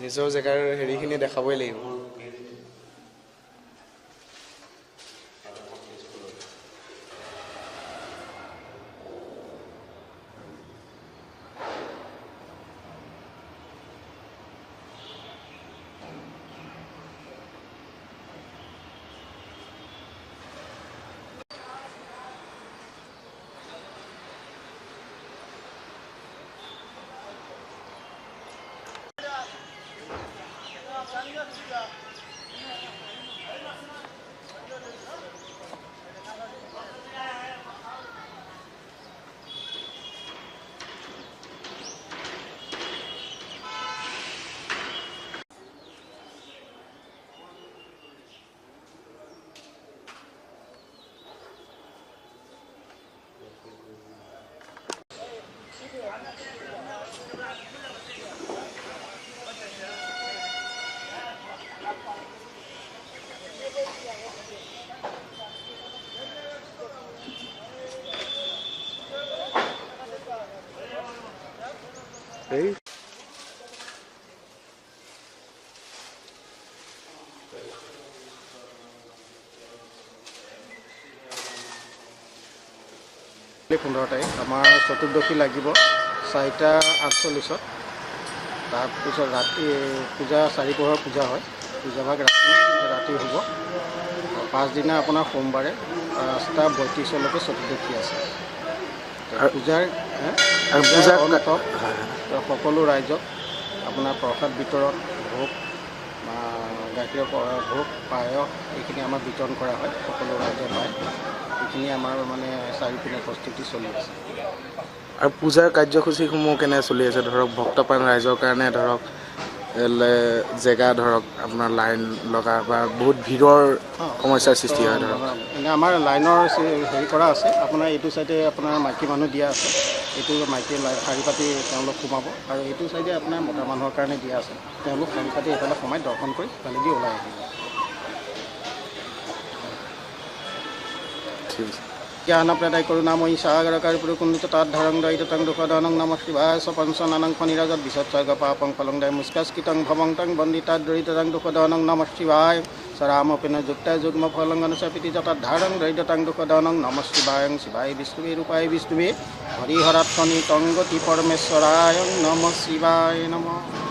নিজৰ জেগাৰ হেৰিখিনি দেখাবই লাগিব। Hey. আমাৰ চতুৰ্দশী লাগিব 4:48। তাৰপিছত ৰাতি পূজা 4 প্ৰহৰ পূজা হয়। পূজাভাগ ৰাতি হ'ব। পাঁচদিনা আপোনাৰ সোমবাৰে 5:32লৈকে চতুৰ্দশী আছে। পূজাৰ সকলো ৰাইজক আপোনাৰ প্ৰসাদ বিতৰণ, ভোগ, গাখীৰৰ ভোগ, পায়স এইখিনি আমাৰ বিতৰণ কৰা হয়। সকলো ৰাইজে পায়। এইখিনি আমাৰ মানে চাৰিওপিনে প্ৰস্তুতি চলি আছে। আৰু পূজাৰ কাৰ্যসূচীসমূহ কেনে চলি আছে? ধৰক ভক্তপ্ৰাণ ৰাইজৰ কাৰণে ধৰক জেগা ধৰক আপোনাৰ লাইন লগা বা বহুত ভিৰৰ সমস্যাৰ সৃষ্টি হয়। ধৰক এনে আমাৰ লাইনৰ হেৰি কৰা আছে। আপোনাৰ এইটো চাইডে আপোনাৰ মাইকী মানুহ দিয়া আছে। এইটো মাইকী শাৰী পাতি তেওঁলোক সোমাব আৰু এইটো চাইডে আপোনাৰ মতা মানুহৰ কাৰণে দিয়া আছে। তেওঁলোক শাৰী পাতি এইফালে সোমাই দৰ্শন কৰি ফালেদি ওলাই আহিব। ঠিক আছে। জ্ঞানপ্ৰদায় কৰুণাময়ী সাগৰকাৰ পুৰুকুণ্ডিত তাদ্ধাৰং দৈতং দুঃখদানং নমঃ শিৱায় সপঞ্চনানং ফণিৰাজত বিশ্বচ্ছৰ্গ পাপং ফলং দয় মুস্কাস্কিতং ভবং তং বন্দিতাদ দৰিদ্ৰং দুঃখদানং নমঃ শিৱায় সৰামপিন যুক্তা যুগ্ম ফলং অনুচপিতি যতদ্ধাৰং দৰিদ্ৰং দুঃখদানং নমঃ শিৱায়ং শিৱায় বিষ্ণুবে ৰূপায় বিষ্ণুবে হৰিহৰাত্মনি তং গতি পৰমেশ্বৰায়ং নমঃ শিৱায় নমঃ।